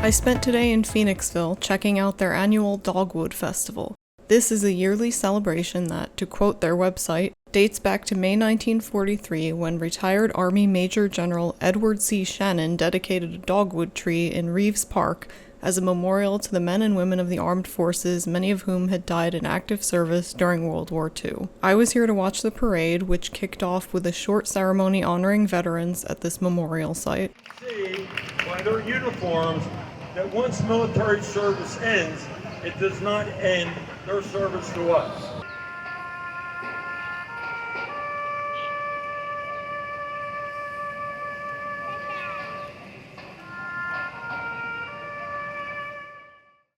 I spent today in Phoenixville checking out their annual Dogwood Festival. This is a yearly celebration that, to quote their website, dates back to May 1943 when retired Army Major General Edward C. Shannon dedicated a dogwood tree in Reeves Park as a memorial to the men and women of the armed forces, many of whom had died in active service during World War II. I was here to watch the parade, which kicked off with a short ceremony honoring veterans at this memorial site. See by their uniforms that once military service ends, it does not end their service to us.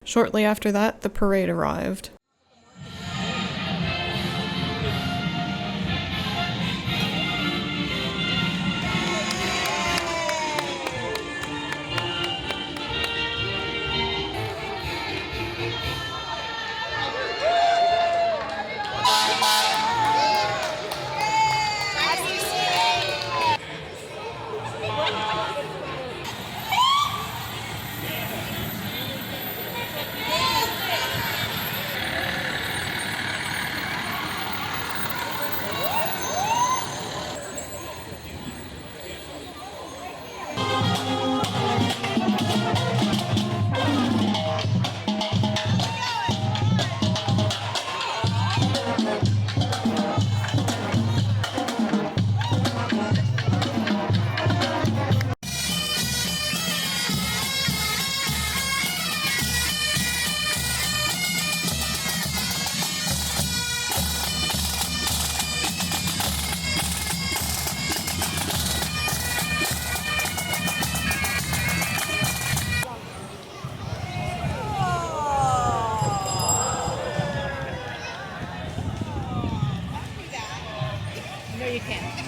Shortly after that, the parade arrived. No, you can't.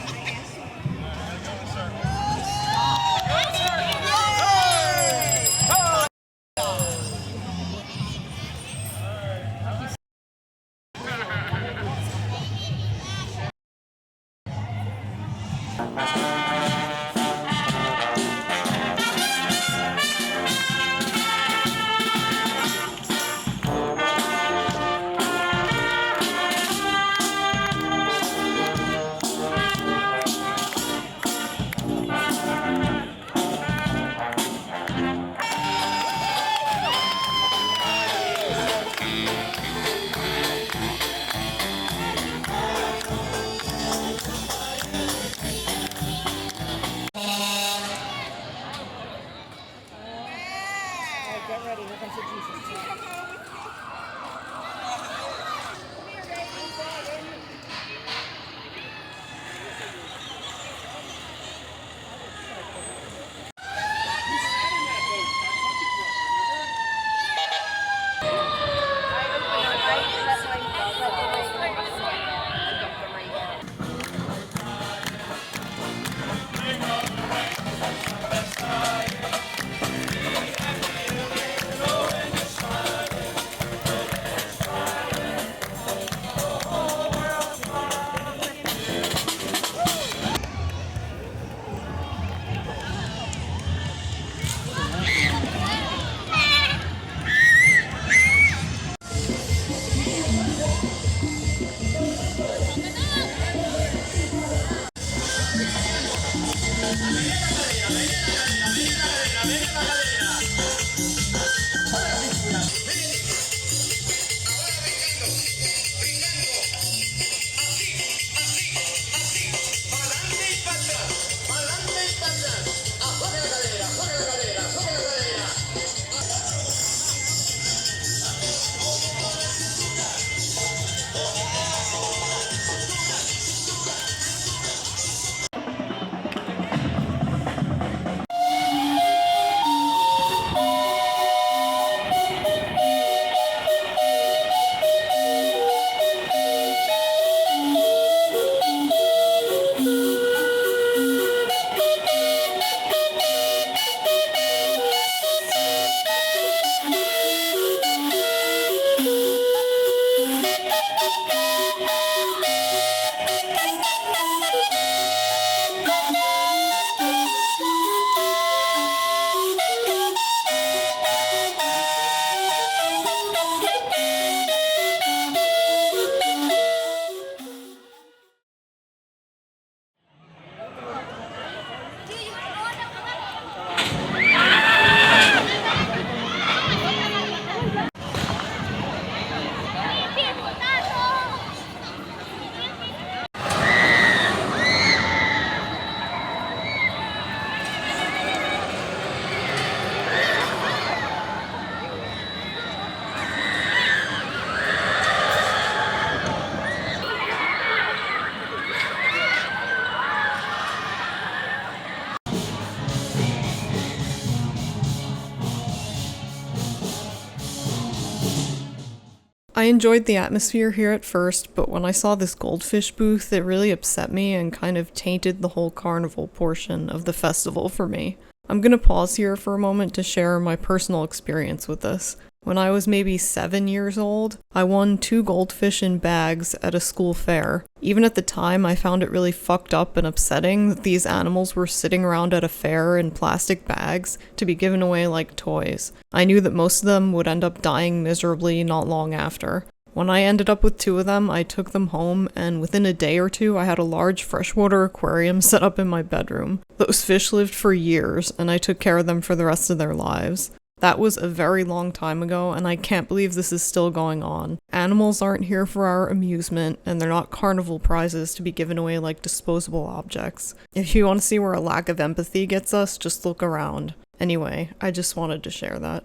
I enjoyed the atmosphere here at first, but when I saw this goldfish booth, it really upset me and kind of tainted the whole carnival portion of the festival for me. I'm gonna pause here for a moment to share my personal experience with this. When I was maybe 7 years old, I won 2 goldfish in bags at a school fair. Even at the time, I found it really fucked up and upsetting that these animals were sitting around at a fair in plastic bags to be given away like toys. I knew that most of them would end up dying miserably not long after. When I ended up with 2 of them, I took them home, and within a day or 2, I had a large freshwater aquarium set up in my bedroom. Those fish lived for years, and I took care of them for the rest of their lives. That was a very long time ago, and I can't believe this is still going on. Animals aren't here for our amusement, and they're not carnival prizes to be given away like disposable objects. If you want to see where a lack of empathy gets us, just look around. Anyway, I just wanted to share that.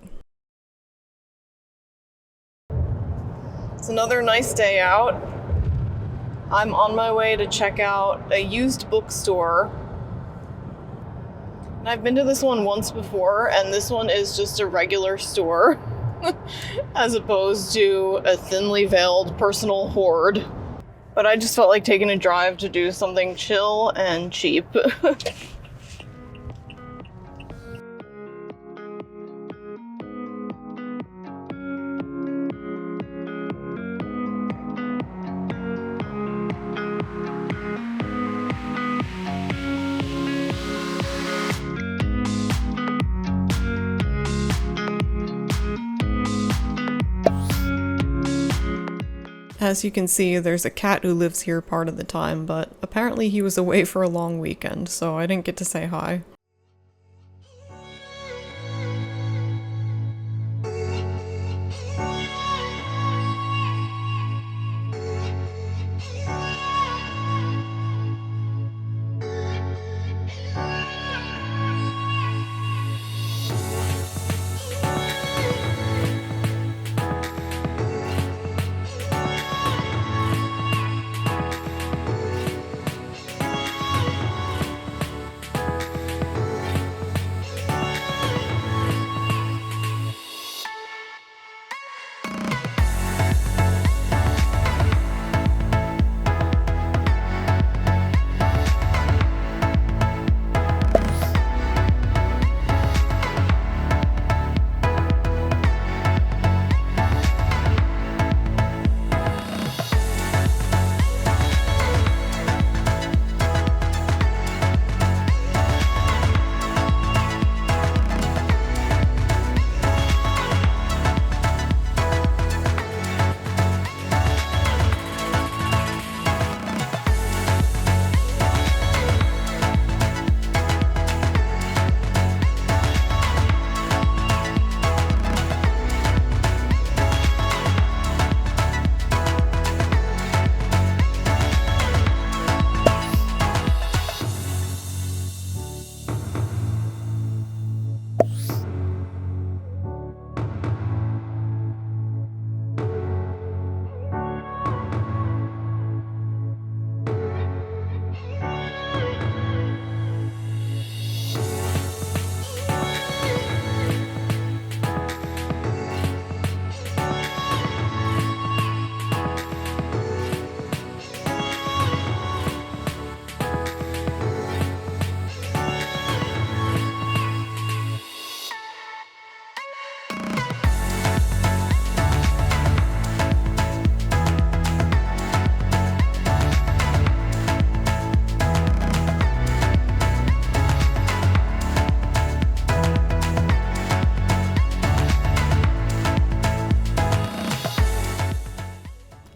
It's another nice day out. I'm on my way to check out a used bookstore. And I've been to this one once before, and this one is just a regular store, as opposed to a thinly veiled personal hoard. But I just felt like taking a drive to do something chill and cheap. As you can see, there's a cat who lives here part of the time, but apparently he was away for a long weekend, so I didn't get to say hi.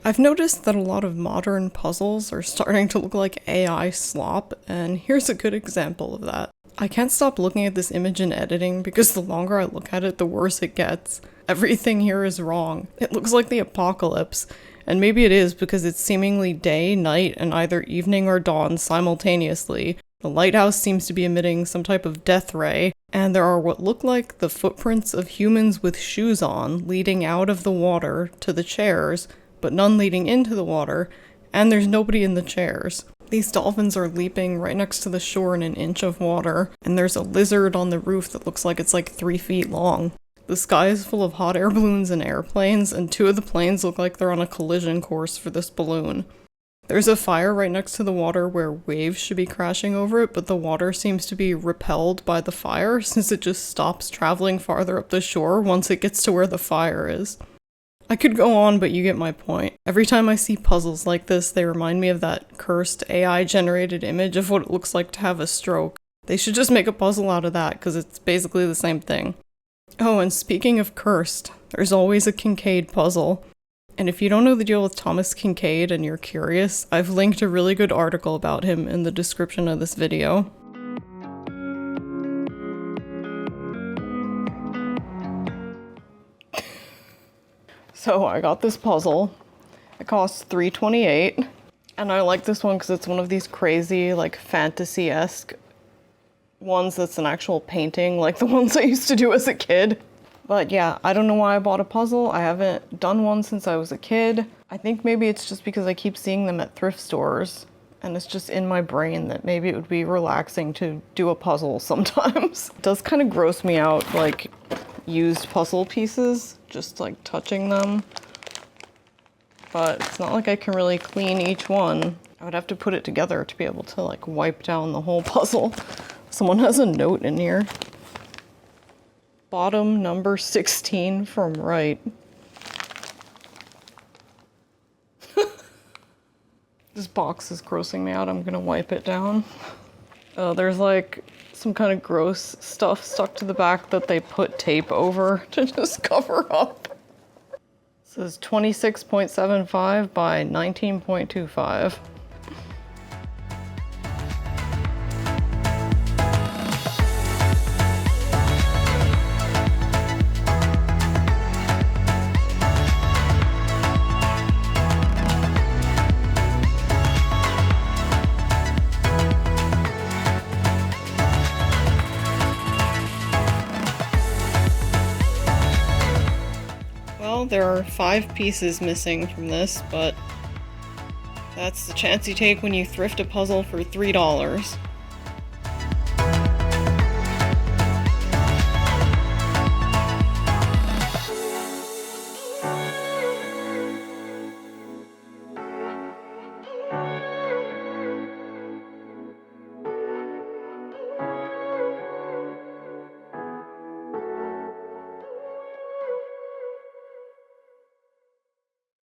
I've noticed that a lot of modern puzzles are starting to look like AI slop, and here's a good example of that. I can't stop looking at this image in editing because the longer I look at it, the worse it gets. Everything here is wrong. It looks like the apocalypse, and maybe it is because it's seemingly day, night, and either evening or dawn simultaneously. The lighthouse seems to be emitting some type of death ray, and there are what look like the footprints of humans with shoes on leading out of the water to the chairs, but none leading into the water, and there's nobody in the chairs. These dolphins are leaping right next to the shore in an inch of water, and there's a lizard on the roof that looks like it's like 3 feet long. The sky is full of hot air balloons and airplanes, and 2 of the planes look like they're on a collision course for this balloon. There's a fire right next to the water where waves should be crashing over it, but the water seems to be repelled by the fire since it just stops traveling farther up the shore once it gets to where the fire is. I could go on, but you get my point. Every time I see puzzles like this, they remind me of that cursed AI-generated image of what it looks like to have a stroke. They should just make a puzzle out of that, because it's basically the same thing. Oh, and speaking of cursed, there's always a Kincaid puzzle. And if you don't know the deal with Thomas Kincaid and you're curious, I've linked a really good article about him in the description of this video. So I got this puzzle. It costs $3.28, and I like this one because it's one of these crazy, like, fantasy-esque ones that's an actual painting, like the ones I used to do as a kid. But yeah, I don't know why I bought a puzzle. I haven't done one since I was a kid. I think maybe it's just because I keep seeing them at thrift stores, and it's just in my brain that maybe it would be relaxing to do a puzzle sometimes. It does kind of gross me out, like, used puzzle pieces, just like touching them. But it's not like I can really clean each one. I would have to put it together to be able to like wipe down the whole puzzle. Someone has a note in here. Bottom number 16 from right. This box is grossing me out. I'm gonna wipe it down. There's like some kind of gross stuff stuck to the back that they put tape over to just cover up. It says 26.75 by 19.25. Well, there are 5 pieces missing from this, but that's the chance you take when you thrift a puzzle for $3.